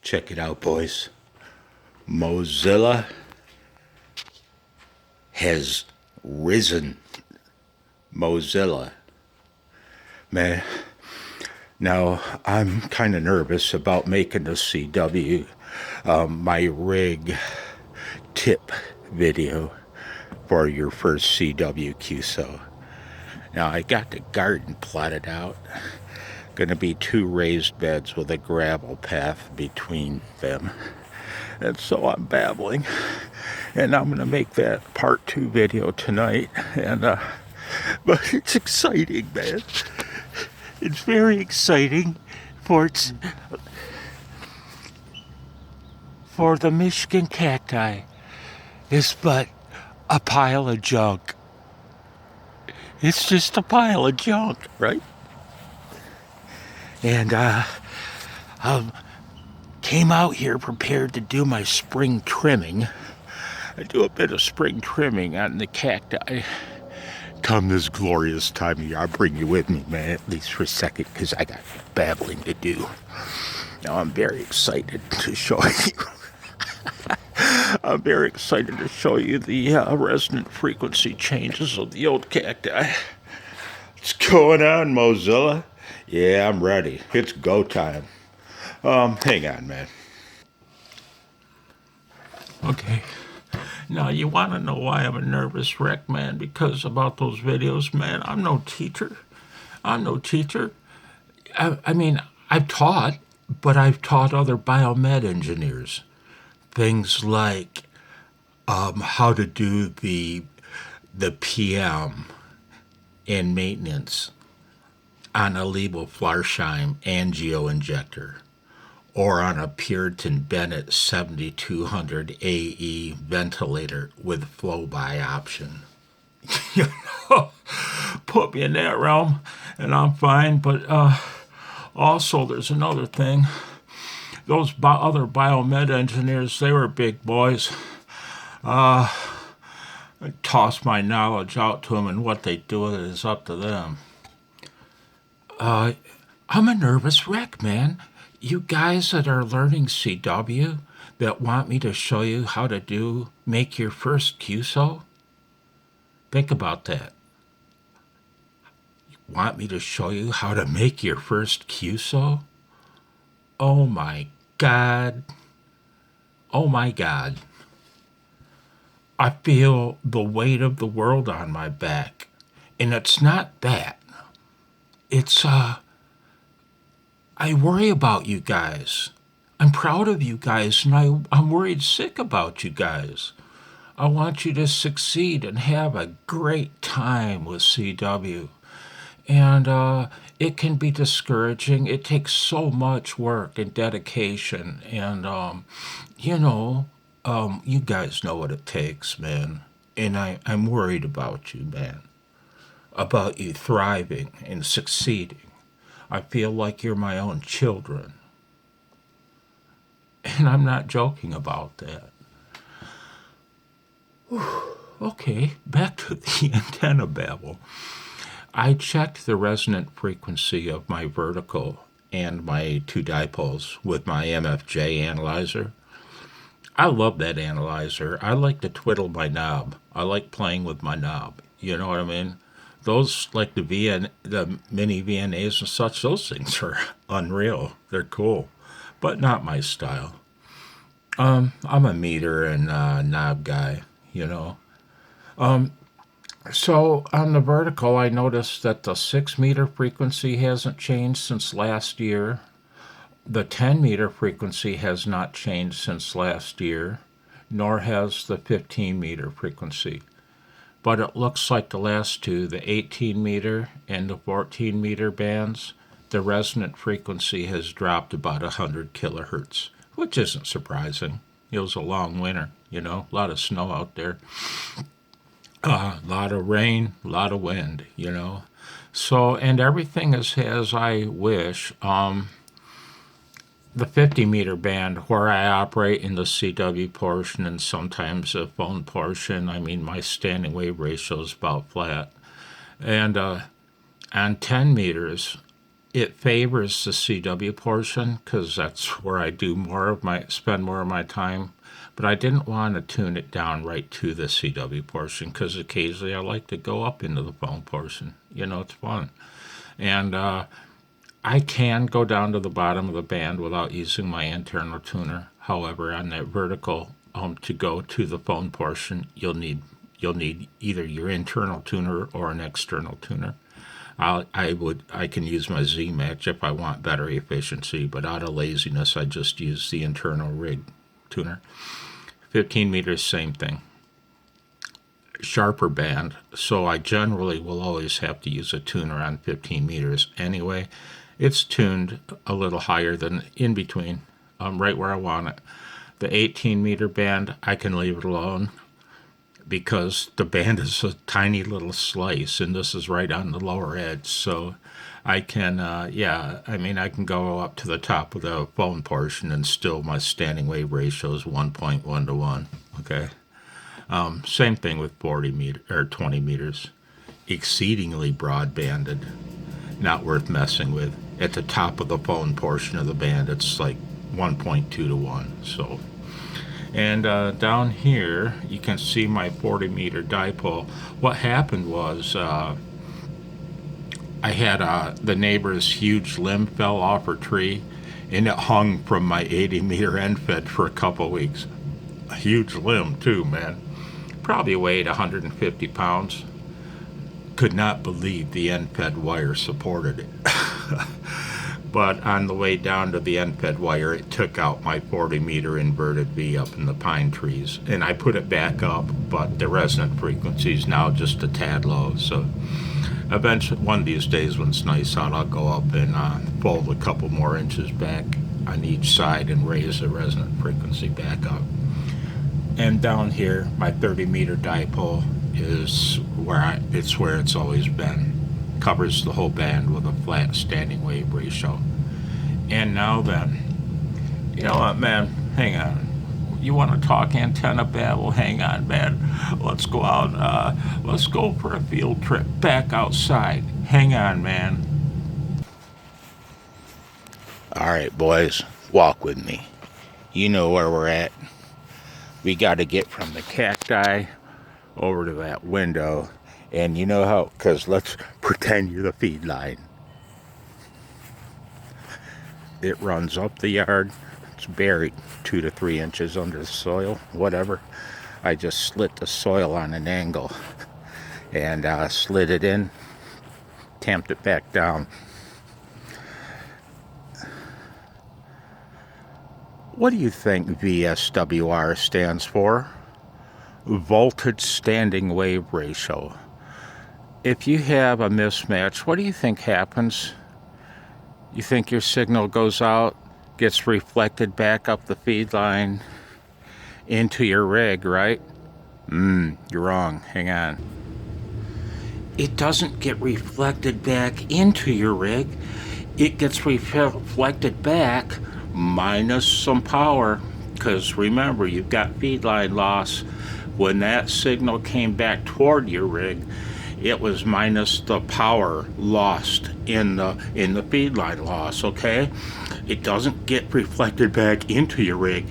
Check it out, boys. Mozilla has risen. Mozilla. Man, now I'm kind of nervous about making the CW my rig tip video for your first CW QSO. Now I got the garden plotted out. Going to be 2 raised beds with a gravel path between them. And so I'm babbling. And I'm going to make that part 2 video tonight. And but it's exciting, man. It's very exciting for the Michigan cacti. It's but a pile of junk. It's just a pile of junk, right? And I came out here prepared to do my spring trimming. I do a bit of spring trimming on the cacti. Come this glorious time of year, I'll bring you with me, man, at least for a second, because I got babbling to do. Now I'm very excited to show you. I'm very excited to show you the resonant frequency changes of the old cacti. What's going on, Mozilla? Yeah, I'm ready. It's go time. Hang on, man. Okay. Now, you want to know why I'm a nervous wreck, man? Because about those videos, man, I'm no teacher. I mean, I've taught, but I've taught other biomed engineers things like how to do the PM in maintenance on a levofloxacin angio injector, or on a Puritan Bennett 7200 AE ventilator with flow-by option. You know, put me in that realm and I'm fine. But also there's another thing. Those other biomed engineers, they were big boys. I toss my knowledge out to them, and what they do with it is up to them. I'm a nervous wreck, man. You guys that are learning CW that want me to show you how to make your first QSO, think about that. You want me to show you how to make your first QSO? Oh my God. Oh my God. I feel the weight of the world on my back. And it's not that. It's, I worry about you guys. I'm proud of you guys, and I'm worried sick about you guys. I want you to succeed and have a great time with CW. And it can be discouraging. It takes so much work and dedication. And, you guys know what it takes, man. And I'm worried about you, man. About you thriving and succeeding. I feel like you're my own children. And I'm not joking about that. Whew. Okay, back to the antenna babble. I checked the resonant frequency of my vertical and my 2 dipoles with my MFJ analyzer. I love that analyzer. I like to twiddle my knob. I like playing with my knob. You know what I mean? Those, like the mini VNAs and such, those things are unreal. They're cool, but not my style. I'm a meter and knob guy, you know. So on the vertical, I noticed that the 6 meter frequency hasn't changed since last year. The 10 meter frequency has not changed since last year, nor has the 15 meter frequency. But it looks like the last 2, the 18 meter and the 14 meter bands, the resonant frequency has dropped about 100 kilohertz, which isn't surprising. It was a long winter, you know, a lot of snow out there. A lot of rain, a lot of wind, you know. So, and everything is as I wish. The 50 meter band, where I operate in the CW portion and sometimes the phone portion, I mean, my standing wave ratio is about flat. And on 10 meters, it favors the CW portion because that's where I spend more of my time. But I didn't want to tune it down right to the CW portion because occasionally I like to go up into the phone portion. It's fun. And I can go down to the bottom of the band without using my internal tuner. However, on that vertical, to go to the phone portion, you'll need either your internal tuner or an external tuner. I can use my Z match if I want better efficiency, but out of laziness, I just use the internal rig tuner. 15 meters, same thing. Sharper band, so I generally will always have to use a tuner on 15 meters anyway. It's tuned a little higher than in between, right where I want it. The 18 meter band, I can leave it alone because the band is a tiny little slice and this is right on the lower edge. So I can, I can go up to the top of the phone portion and still my standing wave ratio is 1.1 to 1. Okay. Same thing with 40 meter or 20 meters. Exceedingly broadbanded, not worth messing with. At the top of the phone portion of the band, it's like 1.2 to 1. So, and down here, you can see my 40 meter dipole. What happened was I had the neighbor's huge limb fell off her tree, and it hung from my 80 meter end fed for a couple weeks. A huge limb too, man. Probably weighed 150 pounds. Could not believe the end fed wire supported it. But on the way down to the end fed wire, it took out my 40 meter inverted V up in the pine trees. And I put it back up, but the resonant frequency is now just a tad low. So eventually, one of these days when it's nice out, I'll go up and fold a couple more inches back on each side and raise the resonant frequency back up. And down here, my 30 meter dipole is where it's always been. Covers the whole band with a flat standing wave ratio. And now then, you know what, man? Hang on. You want to talk antenna babble? Hang on, man. Let's go out. Let's go for a field trip back outside. Hang on, man. All right, boys, walk with me. You know where we're at. We got to get from the cacti over to that window. And you know how, because let's pretend you're the feed line. It runs up the yard. It's buried 2 to 3 inches under the soil, whatever. I just slit the soil on an angle and slid it in, tamped it back down. What do you think VSWR stands for? Voltage standing wave ratio. If you have a mismatch, what do you think happens? You think your signal goes out, gets reflected back up the feed line into your rig, right? You're wrong. Hang on. It doesn't get reflected back into your rig. It gets reflected back minus some power, because remember, you've got feed line loss. When that signal came back toward your rig, it was minus the power lost in the feed line loss, okay? It doesn't get reflected back into your rig.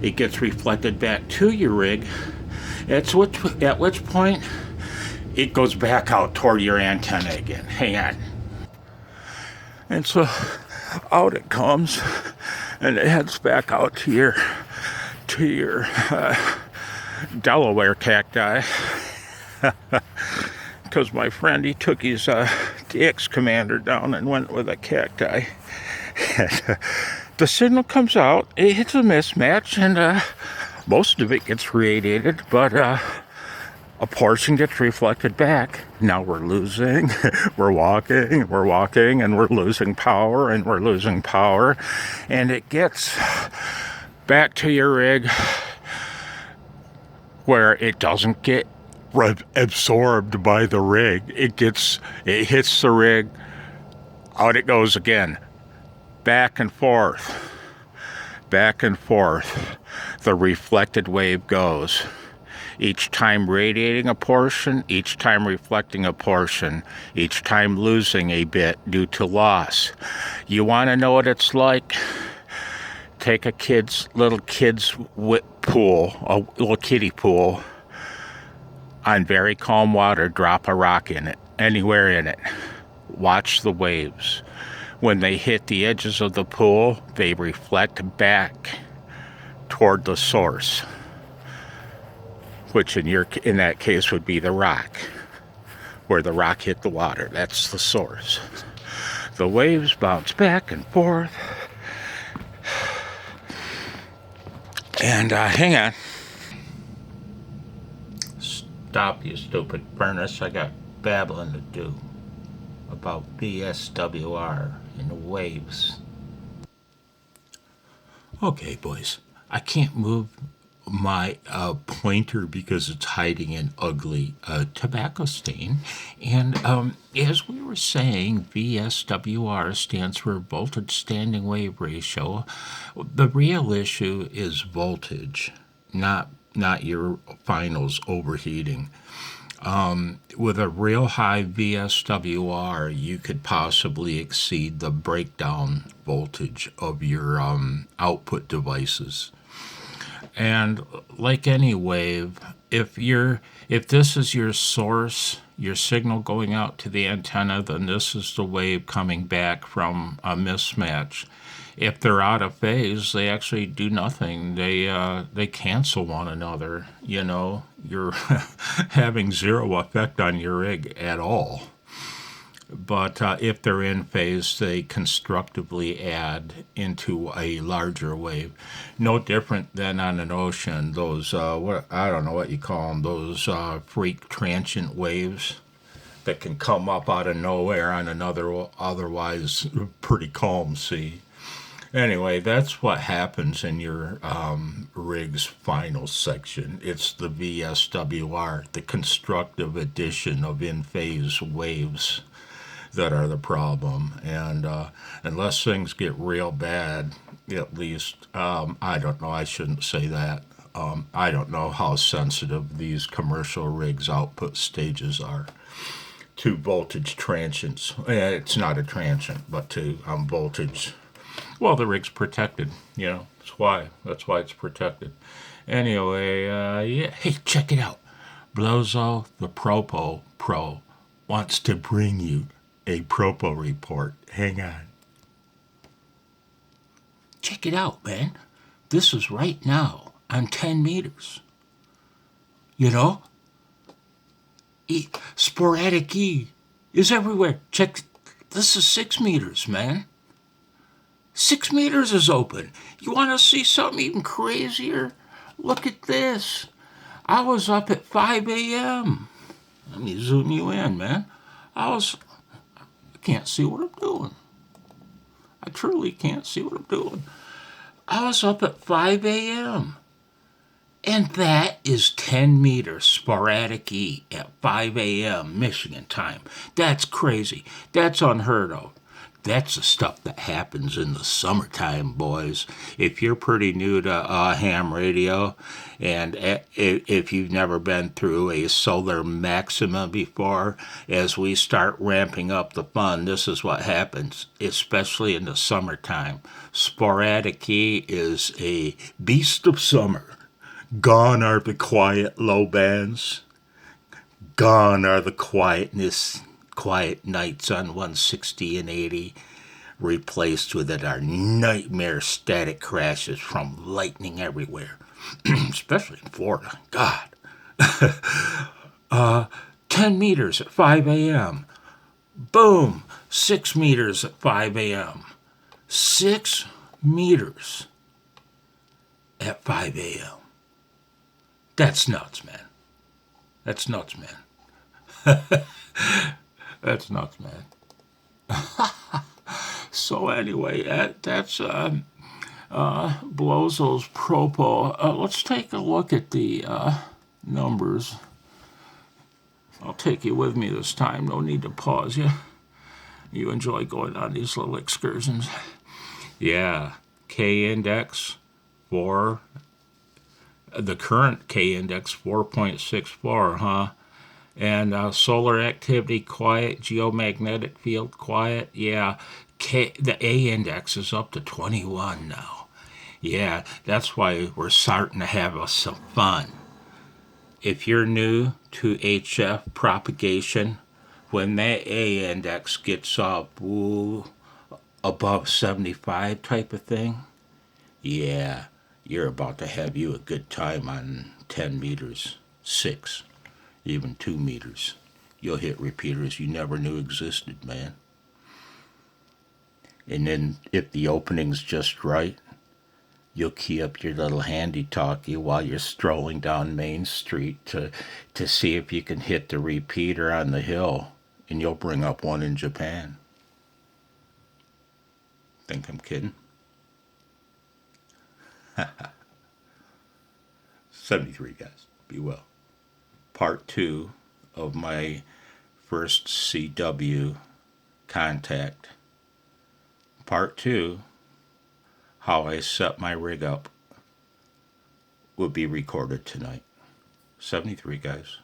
It gets reflected back to your rig, at which point it goes back out toward your antenna again. Hang on. And so out it comes, and it heads back out to your Delaware cacti. Because my friend, he took his DX commander down and went with a cacti. And, the signal comes out, it hits a mismatch, and most of it gets radiated, but a portion gets reflected back. Now we're losing, we're walking, and we're losing power, and it gets back to your rig where it doesn't get absorbed by the rig. It hits the rig, out it goes again, back and forth. The reflected wave goes. Each time radiating a portion, each time reflecting a portion, each time losing a bit due to loss. You want to know what it's like? Take a little kid's pool, a little kiddie pool, on very calm water, drop a rock in it, anywhere in it. Watch the waves. When they hit the edges of the pool, they reflect back toward the source, which in that case would be the rock. Where the rock hit the water, that's the source. The waves bounce back and forth. And hang on. Stop, you stupid furnace. I got babbling to do about SWR and the waves. Okay, boys. I can't move my pointer because it's hiding an ugly tobacco stain. And as we were saying, VSWR stands for voltage standing wave ratio. The real issue is voltage, not your finals overheating. With a real high VSWR, you could possibly exceed the breakdown voltage of your output devices. And like any wave, if this is your source, your signal going out to the antenna, then this is the wave coming back from a mismatch. If they're out of phase, they actually do nothing. They cancel one another. You know, you're having zero effect on your rig at all. But if they're in phase, they constructively add into a larger wave. No different than on an ocean. Those, I don't know what you call them, those freak transient waves that can come up out of nowhere on another otherwise pretty calm sea. Anyway, that's what happens in your rig's final section. It's the VSWR, the constructive addition of in-phase waves that are the problem. And unless things get real bad, at least, I don't know, I shouldn't say that. I don't know how sensitive these commercial rigs' output stages are to voltage transients. It's not a transient, but to voltage. Well, the rig's protected, you know. That's why it's protected. Anyway, yeah. Hey, check it out. Blowzo, the Propo Pro, wants to bring you a Propo report. Hang on. Check it out, man. This is right now on 10 meters. You know? Sporadic E is everywhere. Check. This is 6 meters, man. 6 meters is open. You want to see something even crazier? Look at this. I was up at 5 a.m. Let me zoom you in, man. I can't see what I'm doing. I truly can't see what I'm doing. I was up at 5 a.m. And that is 10 meters sporadic E at 5 a.m. Michigan time. That's crazy. That's unheard of. That's the stuff that happens in the summertime, boys. If you're pretty new to ham radio, and if you've never been through a solar maxima before, as we start ramping up the fun, this is what happens, especially in the summertime. Sporadic E is a beast of summer. Gone are the quiet low bands. Gone are the quiet nights on 160 and 80, replaced with it are nightmare static crashes from lightning everywhere, especially in Florida. God. 10 meters at 5 a.m. Boom. 6 meters at 5 a.m. 6 meters at 5 a.m. That's nuts, man. That's nuts, man. That's nuts, man. So anyway, that's Blowzo's Propo. Let's take a look at the numbers. I'll take you with me this time. No need to pause you. You enjoy going on these little excursions. Yeah, K index 4 The current K index 4.64, huh? And solar activity quiet, geomagnetic field quiet. Yeah, the A index is up to 21 now. Yeah, that's why we're starting to have us some fun. If you're new to HF propagation, when that A index gets up above 75 type of thing, yeah, you're about to have you a good time on 10 meters, 6, even 2 meters. You'll hit repeaters you never knew existed, man. And then if the opening's just right, you'll key up your little handy talkie while you're strolling down Main Street to see if you can hit the repeater on the hill, and you'll bring up one in Japan. Think I'm kidding? 73, guys. Be well. Part 2 of my first CW contact. Part 2, how I set my rig up, will be recorded tonight. 73, guys.